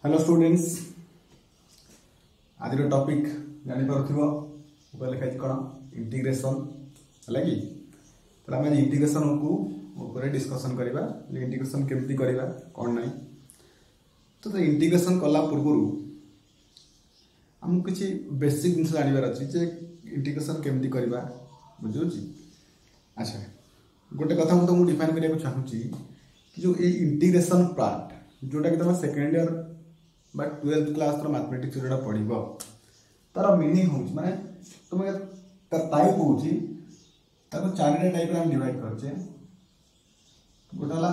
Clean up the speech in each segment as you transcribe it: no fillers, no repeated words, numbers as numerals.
Hello students, आज topic जानी पारुथिबो लिखा कौन इंटीग्रेशन है कि तो आम इंटीग्रेशन को ऊपर डिस्कसन करवा इंटीग्रेशन केमती करवा कौन ना तो इंटीग्रेशन कला पूर्व आमको किसी बेसिक जिन जानवर अच्छी जे इंटीग्रेशन केमती करवा बुझे। अच्छा, गोटे कथा मुझे तुमको डिफाइन करने को चाहूँगी कि जो ये इंटीग्रेशन पार्ट जोटा कि तुम सेकेंड ईयर बा 12th क्लास मैथमेटिक्स जो पढ़ तार मीनिंग हो माने तुम टाइप हो चारिटा टाइप हम डिवाइड करचे। गोटे हला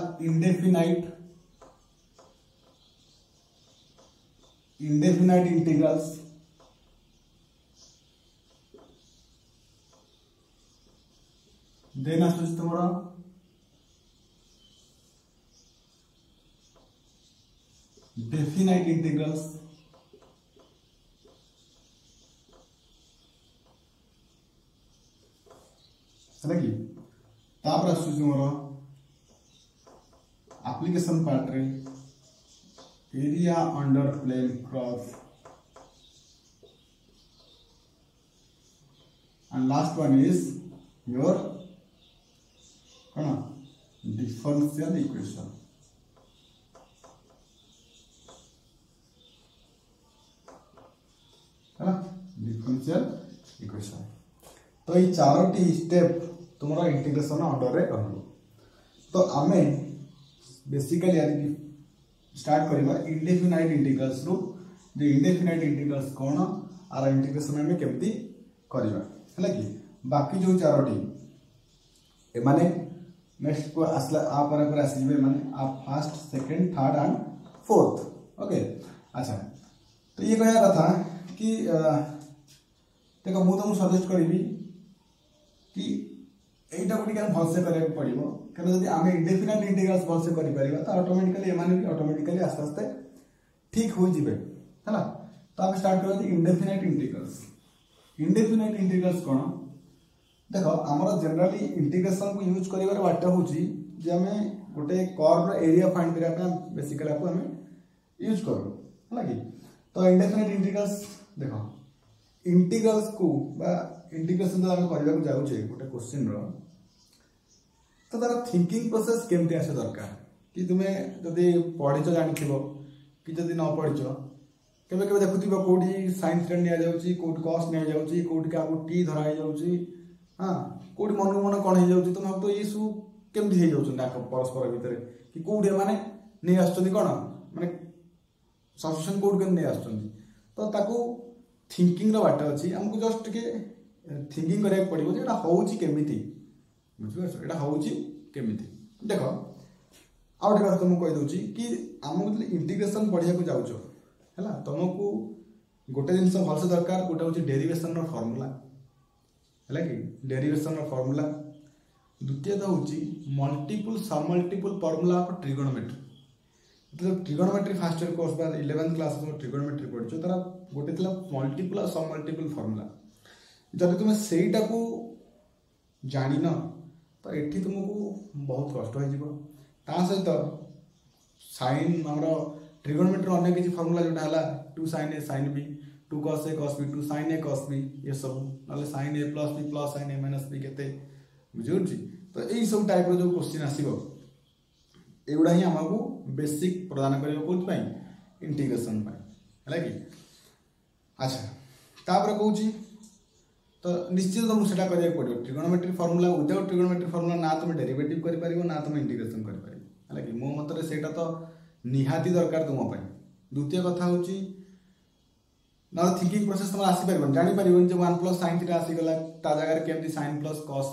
इंडेफिनाइट इंटीग्रल्स, देन आस तुम डेफिनाइट इंटीग्रल्स, है कि तापर आसुची मोर एप्लिकेशन पार्ट रे area under plane cross and last one is your कौन डिफरेंशियल इक्वेशन। डिफरेंशियल इक्वेशन तो ये चारोटी स्टेप तुम इंटीग्रेशन अंडर रे रहलो। तो आमे बेसिकली आज स्टार्ट करवा इंडेफिनाइट इंटीग्रल्स रु जो इंडेफिनाइट इंटीग्रल्स कौन आर इंटीग्रेशन आमे केमती करवा है कि बाकी जो चारोटी ए माने नेक्स्ट को आसला आ पर आसीबे माने आ first second third and fourth. Okay, अच्छा तो ये कहया कथा कि देखो मुझे तुमको सजेस्ट करी कि यहीटा को भलसे करा पड़ो कहीं जब आम इंडेफिनाइट इंटीग्रल्स भलसे कर ऑटोमेटिकली एम भी ऑटोमेटिकली आस्ते आस्ते ठीक हो जाए है। तो आप स्टार्ट करा इंडेफिनाइट इंटीग्रल्स। इंडेफिनाइट इंटीग्रल्स कौन देख आमर जनरली इंटीग्रेशन को यूज कर वाट हूँ आम गोटे कर्व एरिया फाइंड करने बेसिकली आपको आम यूज करूँ है कि। तो इंडेफिनाइट इंटीग्रल्स देख इंटीग्रल्स को बा इंटीग्रेशन जो आम करने को जाऊे गोटे क्वेश्चन तो तार थिंकिंग प्रोसेस केमती आसे दरकार कि तुम्हें जदि पढ़ी जानी कि जदि न पढ़ी केवे केवे देखुव कौटी साइन थ्रेड नि जाऊँगी कौट कस नि जाऊँगी कौट क्या टी धरा जाऊँगी हाँ कौट मन को मन कौन हो तुम तो ये सब केमती हो परस्पर भितर कि कौटे मैंने नहीं आसुँच कौन माने सल्यूशन कौट के नहीं आसुँच तो ताकू थिंकिंग बाट अच्छी आमको जस्ट टे थिंकिंग करा पड़ो ये होमती बुझे यहाँ होमती। देख आउ गोटे कथा तुमको कहीदे कि आमको जो इंटीग्रेशन पढ़ा जाऊच है तुमको गोटे जिन भलसे दरकार गोटे हूँ डेरिवेशन फर्मूला है कि डेरिवेशन फर्मूला। द्वितीयतः हूँ मल्टीपल सब मल्टीपल फर्मूला ऑफ ट्रिगोनोमेट्री। तो trigonometry fast year course 11th class trigonometry पढ़ी तार गोटे मल्टीपल सब मल्टीपल फर्मूला जब तुम सेटा को जान तो ये तुमको बहुत कष्ट हो सहित साइन आम ट्रिगोनोमेट्री अन्य किसी फर्मूला जोटा है 2 sin a sin b 2 cos a cos b 2 sin a cos b ये सब ना sin a plus b plus sin a minus b के बुझे। तो यही सब टाइप जो क्वेश्चन आसो एगुड़ा ही आमको बेसिक प्रदान करने इंटीग्रेशन है कि। अच्छा तापर कहूँ तो निश्चित तुमको सेटा करा पड़ो trigonometry formula without trigonometry formula ना तुम डेरिवेटिव कर ना तुम इंटीग्रेशन कर है कि मो मत से तो निहाती दरकार तुम। द्वितीय कथा हूँ ना थिंकिंग प्रोसेस तुम आसीपर जापर जो 1 + sin थीटा आसीगला ता जगह केमती sin + cos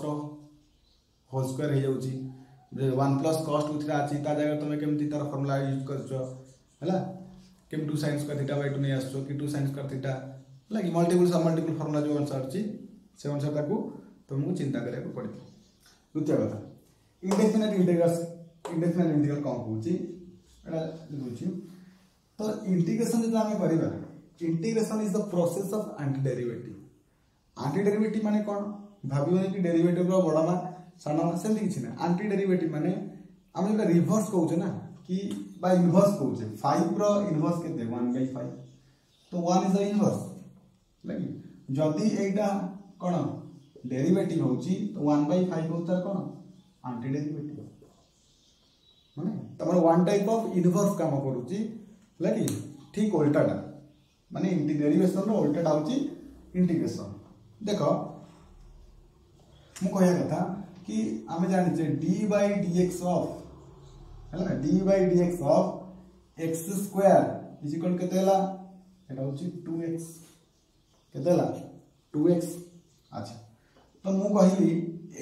होल स्क्वायर हो जाऊँगी 1 + cos 2 थीटा अच्छी ता जगह तुम केमती तार फर्मूला यूज कर केम 2 sin स्क्वायर थीटा बाय 2 नहीं आस कि 2 sin स्क्वायर थीटा है कि मल्टीपल सब मल्टीपल फर्मूला जो अनुसार अच्छी से अनुसार तुमको चिंता करा पड़े। द्वितीय कथा इंडेफिनाइट इंटीग्रल कौन कहूँ तो इंटीग्रेशन जो आम करवा integration is the process of anti derivative माने कौन भाव कि डेरिवेटिव बड़ा ना साना सेमती किसी ना एंटी डेरिवेटिव माने आम जो रिभर्स कहूचे ना कि बा इनवर्स कहूचे 5 रो इनवर्स केते 1/5 तो 1 इज द इनवर्स लगी जदी एटा कोन डेरिवेटिव होची तो 1/5 होता कोन एंटी डेरिवेटिव माने तमर वन टाइप ऑफ इनवर्स काम करूची लगी ठीक उल्टाटा माने डेरिवेशन रो उल्टाटा होची इंटीग्रेशन देखो मु कहया कथा कि आमे जानि जे d by dx ऑफ हैला d by dx of x square is equal केते हला एटा होची 2x केते हला 2x अच्छा तो मु कहली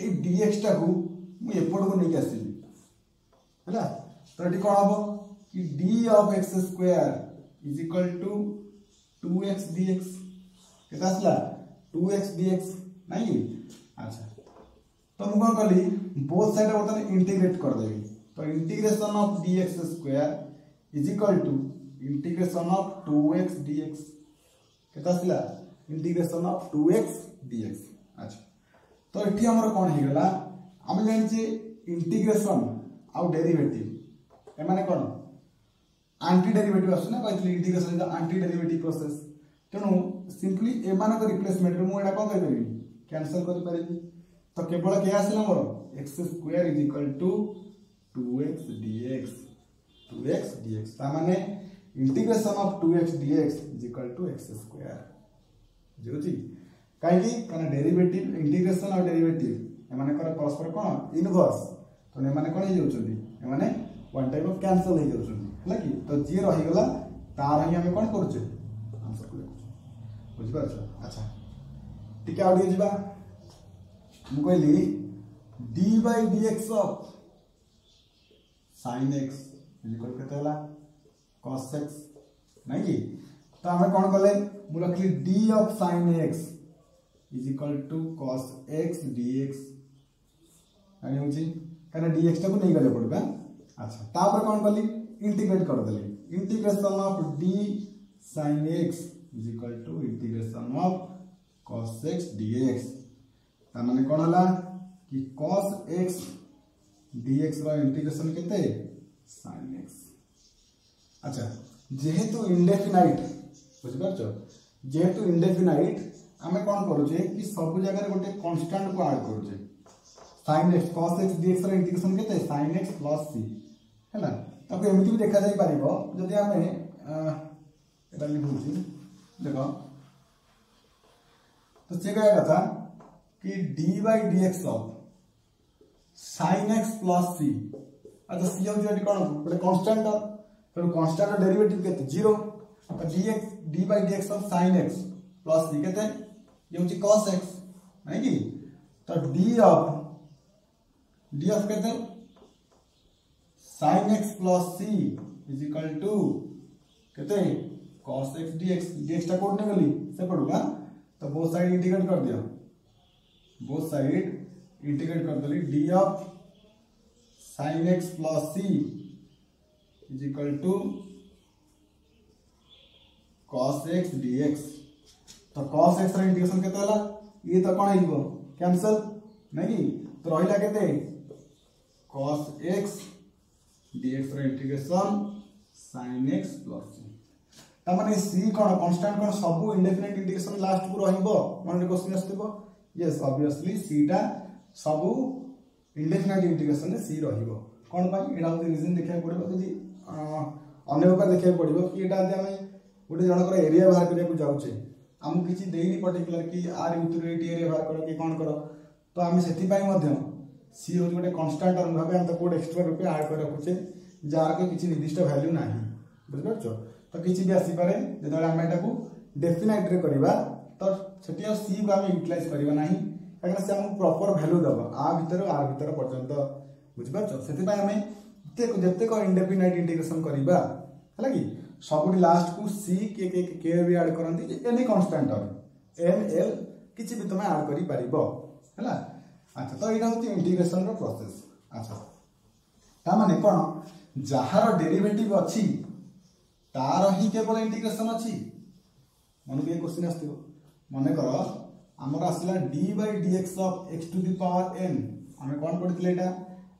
ए dx टा को मु एपड को नै आसीली हैला तो एटी कोन हबो कि d of x square is equal to 2x dx केते आसला 2x dx नहीं अच्छा तो मु कोन करली बोथ साइड बर्तन इंटीग्रेट कर देबी तो integration of dx square is equal to integration of 2x dx केता आसला इंटीग्रेशन ऑफ 2x dx अच्छा तो एठी हमर कोन हे गेला हम जानि जे इंटीग्रेशन आ डेरिवेटिव ए माने कोन एंटी डेरिवेटिव आसना कहली integration is anti derivative process तेनु सिंपली ए माने को रिप्लेसमेंट रे मु एटा कोन करबी कैंसिल कर परबी तो केवल क्या आसला मोर x square is equal to 2x dx ता माने integration of 2x dx is equal to x square जोची काहे कि डेरिवेटिव इंटीग्रेशन और डेरिवेटिव ए माने कर परस्पर कोन इनवर्स तो ने माने कोन हे जाउछंदी ए माने वन टाइप ऑफ कैंसिल हे जाउछंदी हला कि तो जे रही गला तार ही हमें कोन करछे आंसर को लिखुछ बुझि पाछो अच्छा ठीक है आउडी जिबा मु कहली d by dx of sin x is equal केते हला cos x नहीं कि तो हमें कोन करले मु रखली d of sin x is equal to cos x dx यानी होची काना dx टा को नहीं गले पड़बा अच्छा तापर कोन करली इंटीग्रेट कर देली integration of d sin x is equal to integration of cos x dx ता माने कोन हला कि cos x dx रो इंटीग्रेशन केते sin x अच्छा जेहेतु इंडेफिनाइट बुझ परछो जेहेतु इंडेफिनाइट हमें कोन करूचे कि सब जगह रे गोटे कांस्टेंट को ऐड करूचे sin x cos x dx रो इंटीग्रेशन केते sin x + c हैला ताको एमिति भी देखा जाई पारिबो जदि हमें एटा लिखुची देखो तो से क्या कथा कि d by dx of sin x plus c अच्छा c हो जे कोन बडे कांस्टेंट तो कांस्टेंट डेरिवेटिव केते 0 तो d by dx of sin x plus c केते ये होची cos x नहीं कि तो d of केते sin x plus c is equal to केते cos x dx टा कोड ने गली से पड़ूगा तो बोथ साइड इंटीग्रेट कर दिया बोथ साइड इंटीग्रेट कर देली d of sin x plus c is equal to cos x dx तो cos x रा इंटीग्रेशन केते हला ये तो कोन हेइबो कैंसिल नहीं तो रहिला केते cos x dx रा integration sin x plus c ता माने c कोन कांस्टेंट कोन सब इंडेफिनिट इंटीग्रेशन लास्ट को रहिबो मन क्वेश्चन आस्तिबो यस ऑब्वियसली c टा सब इंडेफिनिट इंटीग्रेशन में c रहिबो कोन पाई एडा रीजन देखै पड़िबो जदि अन्य प्रकार देखै पड़िबो कि एडा जे हमें गोटे जनकर एरिया बाहर करिया को जाउछे हम किछि देइनी पर्टिकुलर कि आर यूटिलिटी एरिया बाहर करो कि कोन करो तो हम सेति पाई मध्य c हो गोटे कांस्टेंट टर्म भाबे हम त कोड एक्स्ट्रा रूपे ऐड कर रखुछे जार के किछि निर्दिष्ट वैल्यू नाही बुझ परछो तो किछि भी आसी पारे जदि हम एटा को डेफिनाइट रे करबा तो सेति c को हम यूटिलाइज करबा नाही कारण से हम प्रॉपर वैल्यू दबा आ भीतर आर भीतर पर्यंत बुझ परछो सेति पाई हमें जत्ते को इंडेफिनाइट इंटीग्रेशन करबा हला कि सबुठी लास्ट को c के भी ऐड करंती एनी कांस्टेंट m l किछि भी तुमे ऐड करि परिबो हला अच्छा तो एटा होती इंटीग्रेशन रो प्रोसेस अच्छा ता माने कोन जहार डेरिवेटिव अछि तार ही केवल इंटीग्रेशन अछि मन के क्वेश्चन आस्तिबो माने करो हमर आसला d by dx of x to the power n हमें कोन पढितले एटा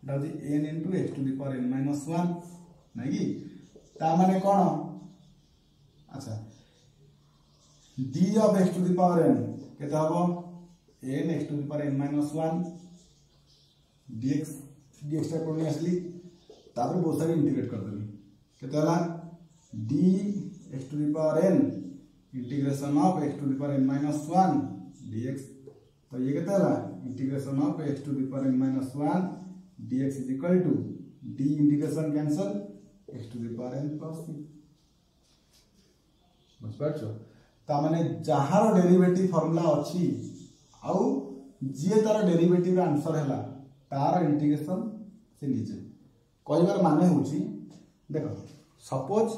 n into x to the power n minus 1 नहीं कि ता माने कौन अच्छा d of x to the power n केते हबो n x to the power n minus 1 dx dx टा कोनी असली तापर बहुत सारी इंटीग्रेट कर देली केते हला d x to the power n integration of x to the power n minus 1 dx तो ये केते हला integration of x to the power n minus 1 dx is equal to d integration cancel x to the power n plus c बुझ पाछो ता माने जहार derivative formula अछि आउ जे तार डेरिवेटिव रा आंसर हैला तार इंटीग्रेशन से नीचे कहबार माने होची देखो सपोज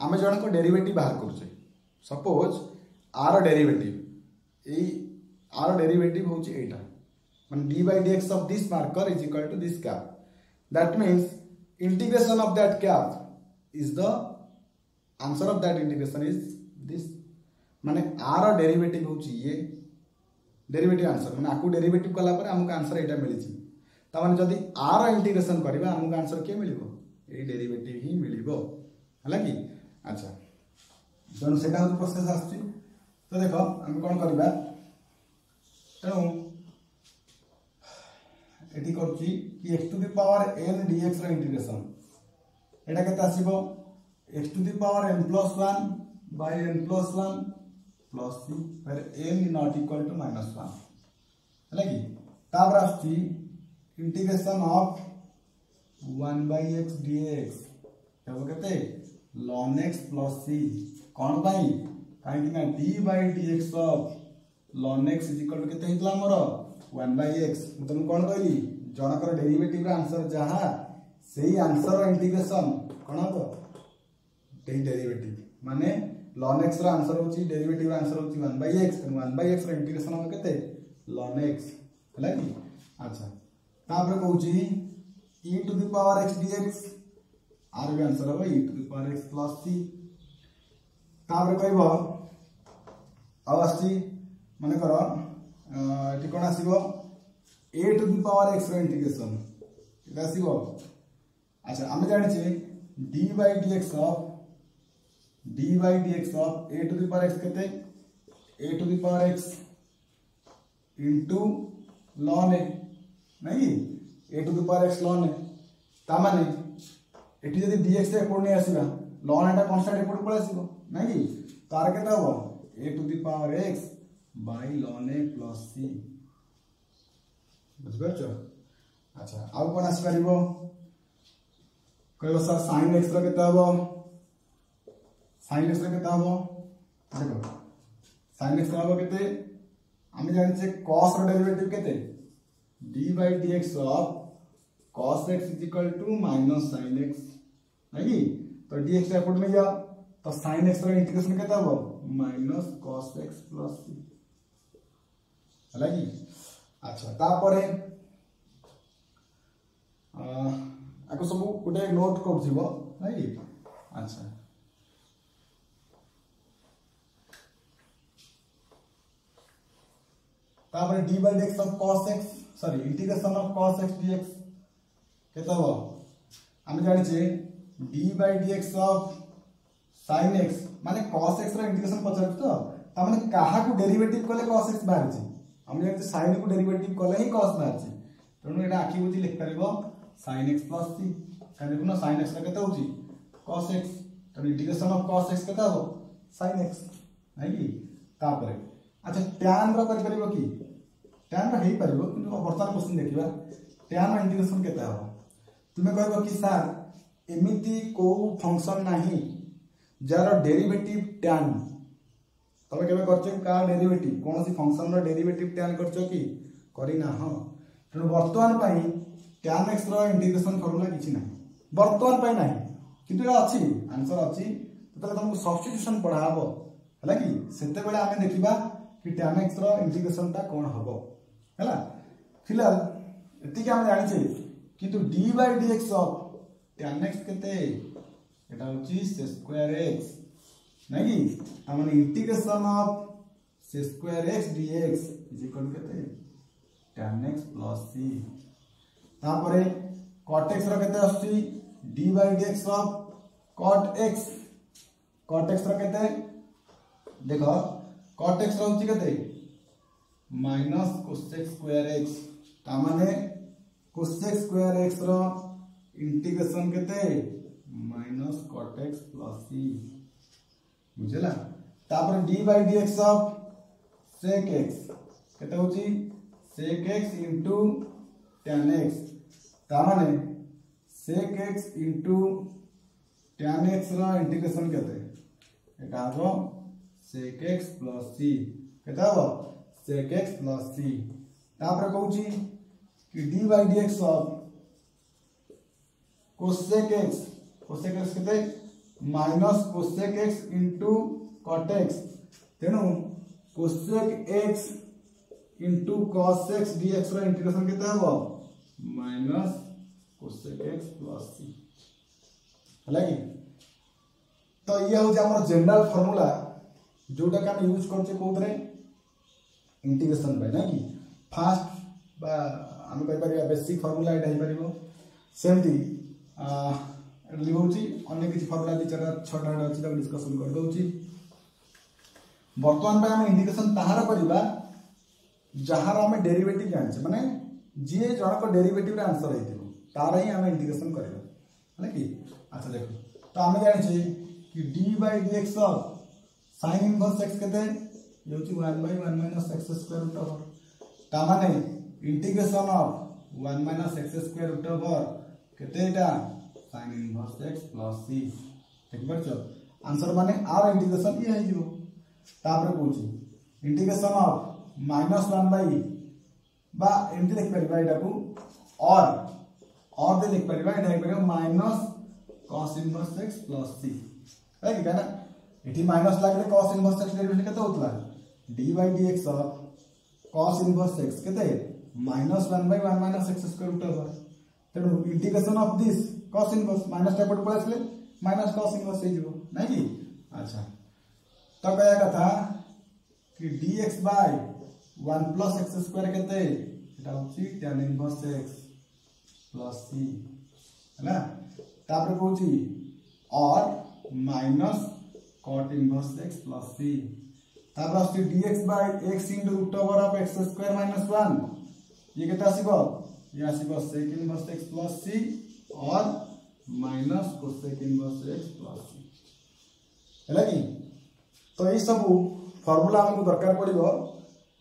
आमे जण को डेरिवेटिव बाहर करछे सपोज आर डेरिवेटिव ए आर डेरिवेटिव होची एटा माने d by dx of this marker is equal to this cap that means integration of that cap is the answer of that integration is this माने आर डेरिवेटिव होची ये डेरिवेटिव आंसर माने आकु derivative कला पर हमको आंसर एटा मिली छी ता माने जदी आर इंटीग्रेशन करबा हमको आंसर के मिलिबो ए डेरिवेटिव ही मिलिबो हला कि अच्छा जन सेटा हो प्रोसेस आछि तो देखो हम कोन करबा तेनु एटी करछि कि x to the power n dx रा इंटीग्रेशन एटा केते आसीबो x to the power n plus 1 by n plus 1 plus c where n not equal to minus 1 हला कि तापर आछि integration of 1 by x dx तब केते ln x plus c कोन भाई काहे कि ना d by dx of ln x is equal to केते हितला हमर 1 by x तुम कोन कहली जनकर डेरिवेटिव रा आंसर जहा सेही आंसर रो इंटीग्रेशन कोन हो तेही डेरिवेटिव माने ln x रा आंसर होची डेरिवेटिव रा आंसर होची 1 by x 1 by x रा इंटीग्रेशन हम केते ln x हला कि अच्छा तापर कहूची e to the power x dx आर भी आंसर हो e to the power x plus c तापर कहबो अवश्य माने करो एटी कोन आसीबो a to the power x रा इंटीग्रेशन एटा आसीबो अच्छा हम जानि छी d by dx of a to the power x केते a to the power x into ln a नहीं a to the power x ln a ता माने एटी जदी dx रे कोन नै आसीबा ln एटा कांस्टेंट एपड पळे आसीबो नहीं तार केते हो a to the power x by ln a plus c बुझ परछो अच्छा आउ कोन आसी परिबो कहबो सर sin x रो केते हबो sin x रो केते हबो देखो sin x रो हबो केते हम जानि छे cos रो डेरिवेटिव केते d by dx of cos x is equal to minus sin x नहीं तो dx रे एपड में जाओ तो sin x रो इंटीग्रेशन केते हबो minus cos x plus c हला कि अच्छा तापरे आको सब गोटे नोट कर दिबो नाही अच्छा तापरे d by dx of cos x sorry integration of cos x dx केता हो हम जानि छे d by dx of sin x माने cos x रा इंटीग्रेशन पचर तो ता माने काहा को डेरिवेटिव कले cos x बाहर छी हम जे sin को डेरिवेटिव कले ही cos बाहर छी तनु एटा आखि बुझी लिख परबो sin x plus c का देखो ना sin x रा केता होची cos x तो इंटीग्रेशन ऑफ cos x केता हो sin x नाही कि तापरे अच्छा tan रा कर परबो की tan रा हेई परबो किंतु वर्तमान क्वेश्चन देखिबा tan रा इंटीग्रेशन केता हो तुमे कहबो कि सर एमिति को फंक्शन नाही जार डेरिवेटिव tan तबे केबे करछे का डेरिवेटिव कोनसी फंक्शन रो डेरिवेटिव tan करछो की करी ना हो तनु वर्तमान पई tan x रो इंटीग्रेशन फार्मूला किछि नाही वर्तमान पई नाही किंतु एटा अछि आंसर अछि ततले तुमको सब्स्टिट्यूशन पढाबो हला कि सेते बेला हमें देखिबा कि tan x रो इंटीग्रेशन ता कोन हबो हला फिलहाल एति के हम जानि छै किंतु d by dx of tan x केते एटा होची square x नहीं हमने integration of square x dx is equal केते tan x plus c तापरे cot x रो केते आछि d by d x cot x केते देख कॉट एक्स रहउची केते माइनस कोसेक स्क्वायर एक्स ता माने कोसेक स्क्वायर एक्स रो इंटीग्रेशन केते minus cot x plus c बुझला तापर d by d x of sec x केते होची sec x into tan x ता माने sec x into tan x रो इंटीग्रेशन केते एटा हो सेक एक्स प्लस सी केता हो सेक एक्स प्लस सी तापर कहूची कि d by d x of cosec x केते minus cosec x into cot x तेनु cosec x into cos x dx रो इंटीग्रेशन केते हबो minus cosec x plus c हला कि तो ये हो हमर जनरल फार्मूला जोटा का हम यूज करछे कोदरे इंटीग्रेशन बाय ना कि फास्ट बा हम कहि परिया बेसिक फार्मूला एटा हे परिबो सेमती लिखुची अन्य किसी फार्मूला दी चार छटा अछि त डिस्कशन कर दउची वर्तमान पे हम इंटीग्रेशन ताहार करबा जहार हम डेरिवेटिव जानछे माने जे जण को डेरिवेटिव रे आंसर हेतिबो तार ही हम इंटीग्रेशन करबा है कि अच्छा देखो तो हम जानछे कि d by dx sin inverse x केते योची 1 by 1 minus x square root over ता माने integration of 1 minus x square root over केते एटा sin inverse x plus c ठीक परछो आंसर माने आर इंटीग्रेशन ये है जो तापर पूछी इंटीग्रेशन ऑफ -1 by बा एमती लिख परिबा एटा को और दे लिख परिबा एटा हे minus cos inverse x plus c है कि ना एठी माइनस लागले cos इनवर्स x डेरिवेटिव केते होतला d by dx cos inverse x केते -1 by 1 minus x square root over तेनु integration of this cos inverse minus type पड़ आसले माइनस cos इनवर्स हे जीवो नै कि अच्छा तो कहया कथा कि dx by 1 plus x square केते एटा होची tan inverse x plus c हैला तापर कहूची और minus cot inverse x plus c तापर आसी dx by x into root over of x square minus 1 ये केता आसीबो ये आसीबो sec inverse x plus c और minus cosec inverse x plus c हैला कि तो ई सब फार्मूला हमको दरकार पड़िबो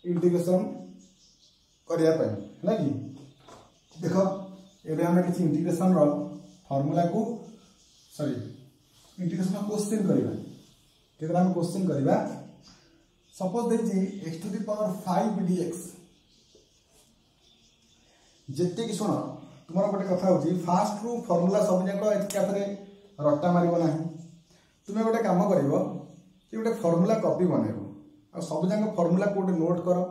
इंटीग्रेशन करिया पे हैला कि देखो एबे हम किछि इंटीग्रेशन रो फार्मूला को सॉरी इंटीग्रेशन क्वेश्चन करिबा केतरा हम क्वेश्चन करिबा सपोज देखि x to the power 5 dx जेते कि सुनो तुम्हारा गोटे कथा होची फास्ट रू फार्मूला सब जाको एकाथरे रट्टा मारिबो नाही तुमे गोटे काम करिवो कि गोटे फार्मूला कॉपी बनाइबो आ सब जाको फार्मूला कोड नोट करो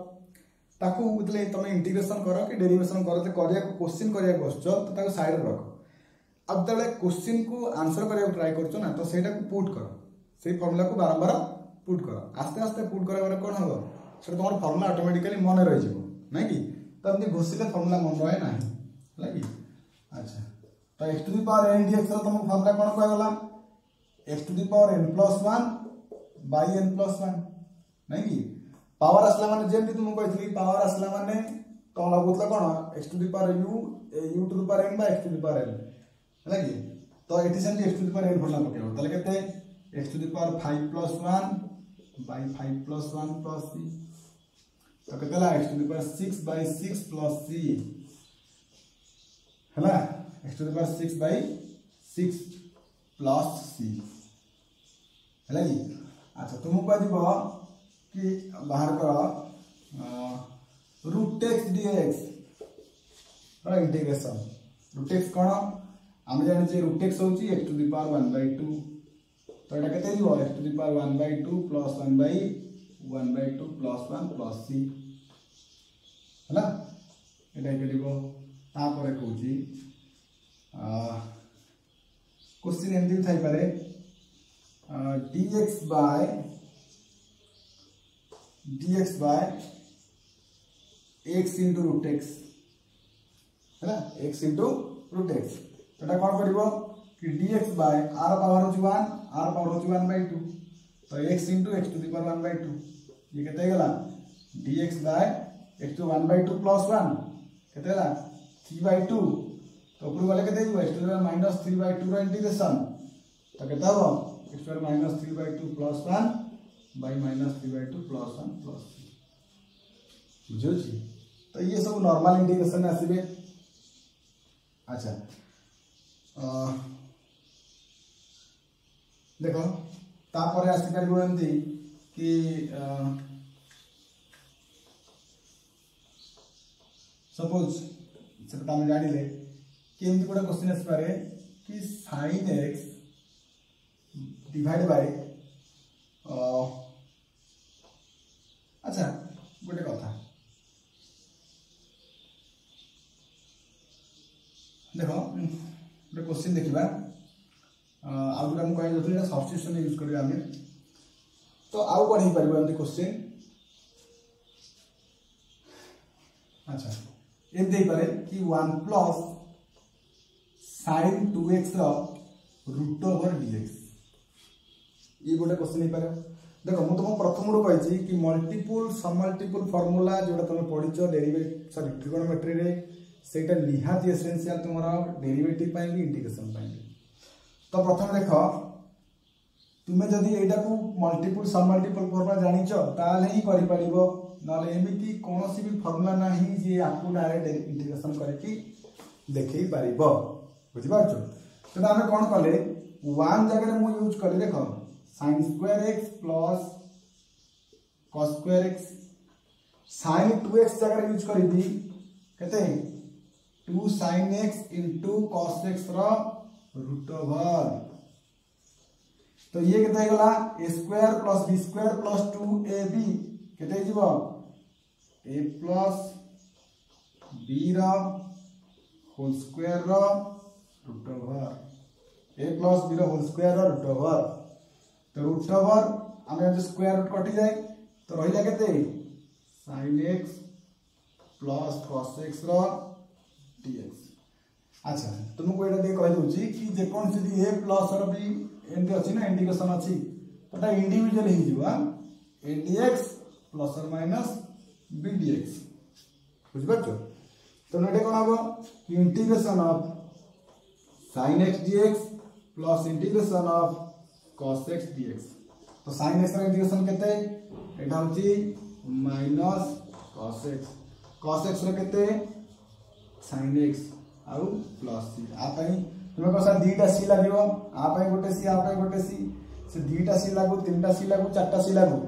ताकू उतले तमे इंटीग्रेशन करो कि डेरिवेशन करो ते करिया क्वेश्चन करिया बसचो तो ताको साइड रे रखो अब तले क्वेश्चन को आंसर करिया ट्राई करछो ना तो सेटा को पुट करो से फार्मूला को बार-बार पुट करो आस्ते आस्ते पुट करा बारे कोन हो से तमर फार्मूला ऑटोमेटिकली मन रहि जिवो नै कि तो हमनी घोषिले फार्मूला मन रहे नाही लागी अच्छा तो x to the power n dx रो तम फार्मूला कोन कहै गला x to the power n + 1 by n + 1 नै कि पावर असला माने जेम तुम कहथली पावर असला माने तो लागुतला कोन x to the power u to the power n x to the power n लागी तो एटी same x to the power n formula पकेबो तले केते x to the power 5 + 1 by 5 + 1 plus c तो केतला x to the power 6 by 6 plus c हला x to the power 6 by 6 plus c हला जी अच्छा तुमको कहदिबो कि बाहर कर रूट x dx रो इंटीग्रेशन रूट x कोन हम जानि जे रूट x होची x टू द पावर 1/2 तो एटा केते दिबो x to the power 1/2 plus 1/2 plus 1 plus c हला एटा के दिबो ता परे कहूची क्वेश्चन एमती थाई पारे dx by x into root x है ना x into root x एटा कोन करिवो कि dx बाय r पावर होची 1 r पावर होची 1/2 तो x into x to the power 1/2 ये केते गेला dx bye x to 1/2 plus 1 केते गेला 3/2 तो ऊपर वाले केते हो x to the minus 3/2 रो इंटीग्रेशन तो केते हो x to the minus 3/2 plus 1 by minus 3/2 plus 1 plus 3 बुझो छी तो ये सब नॉर्मल इंटीग्रेशन में आसीबे। अच्छा देखो तापर आसी परबो एंती कि सपोज से हम जानिले कि एमती गोटे क्वेश्चन आसी पारे कि sin x डिवाइड बाय अच्छा गोटे कथा देखो गोटे क्वेश्चन देखा आउ जो कह सब्स्टिट्यूशन यूज करिया आमे तो आउ कौन हो पार एमती क्वेश्चन अच्छा एम दे पारे कि 1 plus sin 2x root over dx ये गोटे क्वेश्चन हो पारे। देखो मुझे तुमको प्रथम रू कही कि मल्टीपुल समल्टीपुल फॉर्मूला जोटा तुम पढ़ीच डेरिवेटिव सॉरी ट्रिगोनोमेट्री रे सेटा निहाती एसेंशियल तुमरा डेरिवेटिव पाई भी इंटीग्रेशन पाई तो प्रथम देख तुम्हें जदि एटा को मल्टीपुल समल्टीपुल फॉर्मूला जानिच ताले ही करि परिबो नले एमिति कोनोसी भी फॉर्मूला नाही जे आपको डायरेक्ट इंटीग्रेशन करके देखै परिबो बुझि पाछो तो हम कोन कले 1 जगह रे मु यूज कले देखो sin square x plus cos square x sin 2x जगह यूज करी दी कहते 2 sin x into cos x रो रूट ओवर तो ये केते गला a स्क्वायर प्लस b स्क्वायर प्लस 2ab केते जीवो a प्लस b रो होल स्क्वायर रो root over a plus b रो होल स्क्वायर रो रूट ओवर तो रूट ओवर हमें स्क्वायर रूट कटि जाए तो रहिला केते sin x plus cos x रो dx। अच्छा तुमको एटा दे कहि दोची कि जे कोन से a प्लस और b एंटी अछि ना इंटीग्रेशन अछि तोटा इंडिविजुअल ही जीवा a dx प्लस और माइनस b dx बुझ पाछो तो नेटे कोन हबो integration of sin x dx plus integration of cos x dx तो sin x रा इंटीग्रेशन केते एटा होची माइनस cos x रा केते sin x आउ प्लस c आ पई तुमे कोसा दीटा c लागिवो आ पई गोटे c आ पई गोटे c से दीटा c लागू तीनटा c लागू चारटा c लागू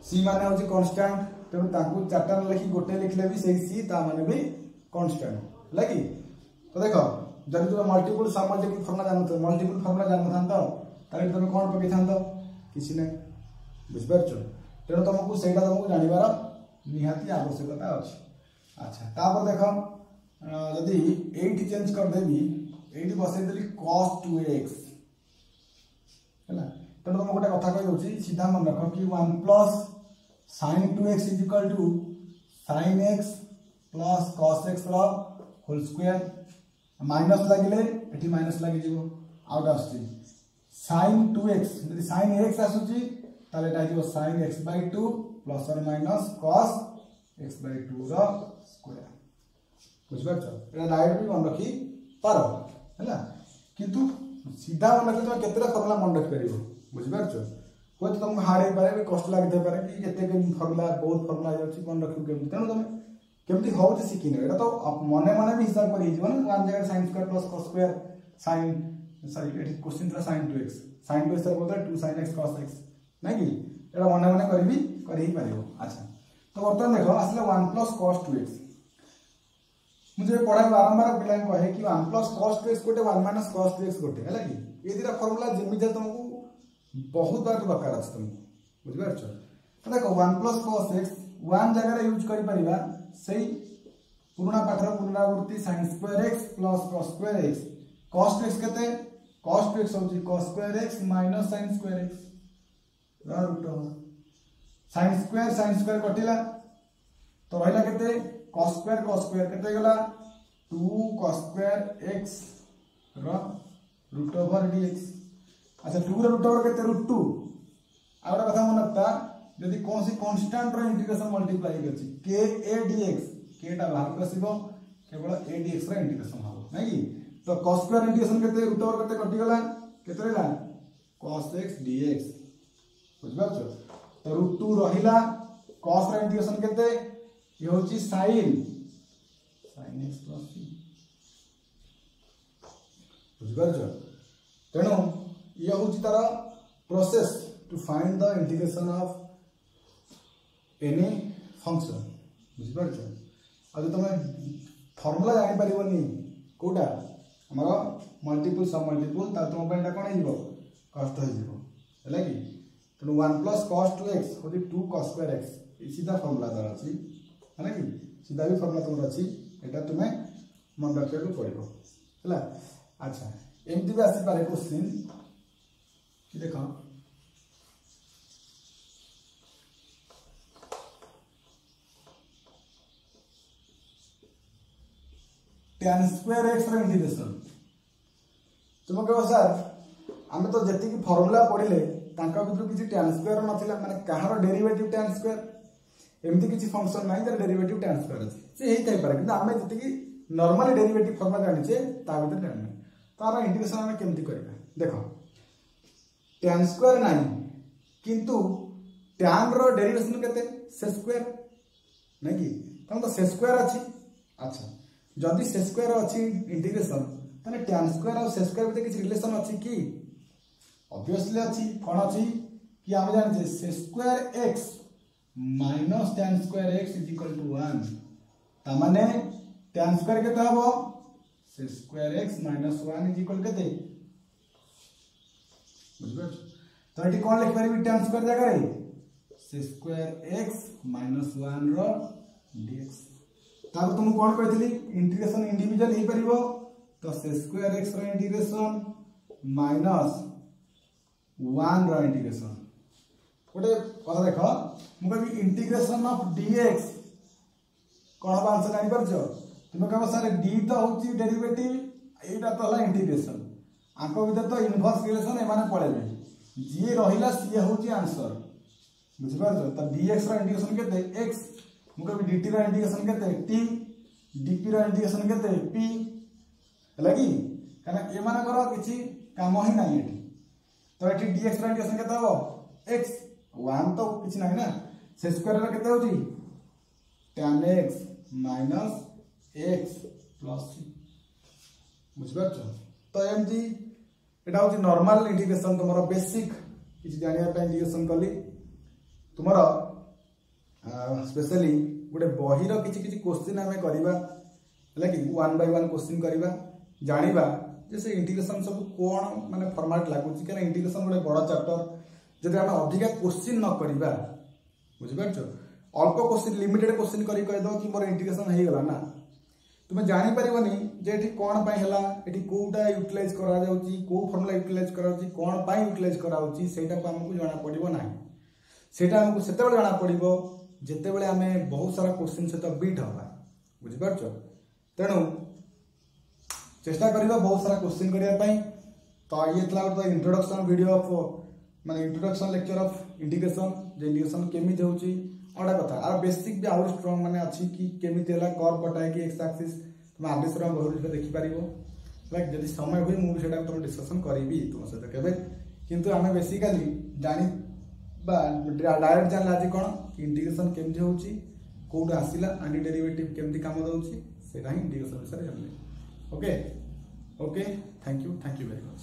c माने होची कांस्टेंट तेनु ताकू चारटा लिखि गोटे लिखले भी सही c ता माने भी कांस्टेंट लागी तो देखो जब तुम मल्टीपल समल्टीपल फॉर्मूला जानत मल्टीपल फॉर्मूला जानत थांतो ताले तुम कोन पके थांतो किछि नै बुझ परछो तेनु तुमको सेटा तुमको जानिबार निहाती आवश्यकता अछि। अच्छा तापर देखो यदि 8 चेंज कर देबी 8 बसे देली cos 2x हैला तेनु तुम गोटे कथा कहि दोची सीधा मन रखो कि 1 plus sin 2x sin x plus cos x रो होल स्क्वायर माइनस लागिले एठी माइनस लागि जीवो आउट आसी sin 2x यदि sin x आसुची ताले एटा जीवो sin x/2 प्लस और माइनस cos x/2 रो स्क्वायर बुझ पाछो एटा डायरेक्ट भी मन रखी पारो हैला किंतु सीधा मन रखि तो केतेरा फॉर्मूला मन रखि परिबो बुझ पाछो कोइ तो तुम हारे पारे कष्ट लागि पारे कि केते के फॉर्मूला बहुत फॉर्मूला अछि मन रखि केम तेनु तुम केमती होउची सिकिनो एटा तो मने मने भी हिसाब करि जीवन 1 जगह sin square plus cos square sin sorry एट क्वेश्चन था sin 2x sin 2x बोलता 2 sin x cos x नै कि एटा मने मने करबी करि पारिबो। अच्छा तो बर्तमान देखो असले 1 प्लस cos 2x मुझे पढ़ाई बारंबार पिला कहे कि 1 प्लस cos 2x गोटे 1 माइनस cos 2x गोटे हैला कि ए दिरा फार्मूला जेमिते तुमको बहुत बार दरकार अछि तुमको बुझ पारछो तो देखो 1 प्लस cos x 1 जगह रे यूज करि परिबा सही पुराना पाठर पुनरावृत्ति sin square x plus cos square x cos 2x केते cos 2x होची cos square x minus sin square x root over sin square कटिला तो रहला केते cos स्क्वायर केते गला 2 cos स्क्वायर x रो रूट ओवर dx। अच्छा 2 रे रूट ओवर केते रूट 2। आ गोटे कथा मन रखता यदि कौन सी कांस्टेंट रो इंटीग्रेशन मल्टीप्लाई करछि k a dx k टा बाहर आसीबो केवल a dx रो इंटीग्रेशन हो नै कि तो cos स्क्वायर इंटीग्रेशन केते रूट ओवर केते कटि गला केते रहला cos x dx बुझबा छ। तो रूट 2 रहिला cos रो इंटीग्रेशन केते ये होची sin x plus c बुझबा छ। तेणु ये होची तार process to find the integration of any function बुझिपार छ। अब तुम फॉर्मूला जानि परिबनी कोटा हमर मल्टीपल सब मल्टीपल ता तुम पे कोन हिबो कष्ट हिबो हैला कि तनु 1 plus cos 2x होती 2 cos square x ई सीधा फॉर्मूला दर अछि हैला कि सीधा भी फॉर्मूला तुम अछि एटा तुमे मन रखे को पड़िबो हैला। अच्छा एमती भी आसी पारे क्वेश्चन कि देखो tan स्क्वायर x रो इंटीग्रेशन तुम कहो सर आमे तो जति की फार्मूला पढिले तांका बितु किछि tan स्क्वायर नथिला माने कहार डेरिवेटिव tan स्क्वायर एमती किछि फंक्शन नाही तर डेरिवेटिव tan स्क्वायर अछि से हेइ थाइ पारे किंतु आमे जति की नॉर्मली डेरिवेटिव फार्मूला जानि छे ता भीतर जानि तार इंटीग्रेशन आमे केमती करबा देखो tan स्क्वायर नाही किंतु tan रो डेरिवेशन केते से स्क्वायर नै कि तम तो से स्क्वायर अछि। अच्छा जदि से स्क्वायर अछि इंटीग्रेशन तने tan स्क्वायर और से स्क्वायर में किछ रिलेशन अछि कि ऑब्वियसली अछि कोन अछि कि हम जानि जे sec square x minus tan square x is equal to 1 त माने tan स्क्वायर केते हबो sec square x minus 1 is equal केते बुझबो तो एटी कोन लिख परबी tan स्क्वायर जगह रे से स्क्वायर x माइनस 1 रो dx तार तुम कोन कहथिली इंटीग्रेशन इंडिविजुअल हे परिबो तो से स्क्वायर x रो इंटीग्रेशन माइनस 1 रो इंटीग्रेशन गोटे कथा देखो मु कहबी इंटीग्रेशन ऑफ dx कोन बा आंसर जानि परछो तुम कहबो सर d तो होची डेरिवेटिव एटा तो हला इंटीग्रेशन आंको भीतर तो इनवर्स रिलेशन ए माने पळेबे जे रहिला सी होची आंसर बुझि परछो तो dx रो इंटीग्रेशन केते x मुके dt रो इंटीग्रेशन केते t dp रो इंटीग्रेशन केते p हला कि काना ए माने करो किछि काम ही नाही एठी तो एठी dx रो इंटीग्रेशन केते हो x 1 तो किछि नाही ना से स्क्वायर रो केते होची tan x minus x plus c बुझबा छ। तो एमजी एटा होची नॉर्मल इंटीग्रेशन तुमरो बेसिक किछि जानिया पे इंटीग्रेशन कली तुमरो स्पेशली गोटे बही रो किछि किछि क्वेश्चन हमें करबा हला कि 1 बाय 1 क्वेश्चन करबा जानिबा जे से इंटीग्रेशन सब कोन माने फॉर्मेट लागु छि केना इंटीग्रेशन गोटे बड़ा चैप्टर जदि हम अधिक क्वेश्चन न करबा बुझबा छ अल्प क्वेश्चन लिमिटेड क्वेश्चन करि कहि दो कि मोर इंटीग्रेशन हे गला ना तुम जानि परिबनी जे एठी कोन पय हला एठी कोटा यूटिलाइज करा जाउची को फार्मूला यूटिलाइज करा जाउची कोन पय यूटिलाइज करा जाउची सेटा को हमकु जाना पड़िबो नाही सेटा हमकु सेते बेले जाना पड़िबो जेते बेले हमें बहुत सारा क्वेश्चन से तो बीट हवा बुझि परछो। तेणु चेष्टा करिबा बहुत सारा क्वेश्चन करिया पय तो ये तला तो इंट्रोडक्शन वीडियो ऑफ माने इंट्रोडक्शन लेक्चर ऑफ इंटीग्रेशन जे इंटीग्रेशन केमि होउची ओडा कथा आ बेसिक भी आउर स्ट्रांग माने अछि कि केमि तेला कर्व पटाय कि एक्स एक्सिस तुम आदेश रो बहुत देखि पारिबो लाइक जदि समय होई मु सेटा तुम डिस्कशन करिबी तुम से केबे किंतु हमें बेसिकली जानि बा डायरेक्ट जान लाजी कोन इंटीग्रेशन केमि होउची कोडा आसिला एंटी डेरिवेटिव केमि काम दोउची सेटा ही इंटीग्रेशन विषय जानले। Okay okay thank you very much.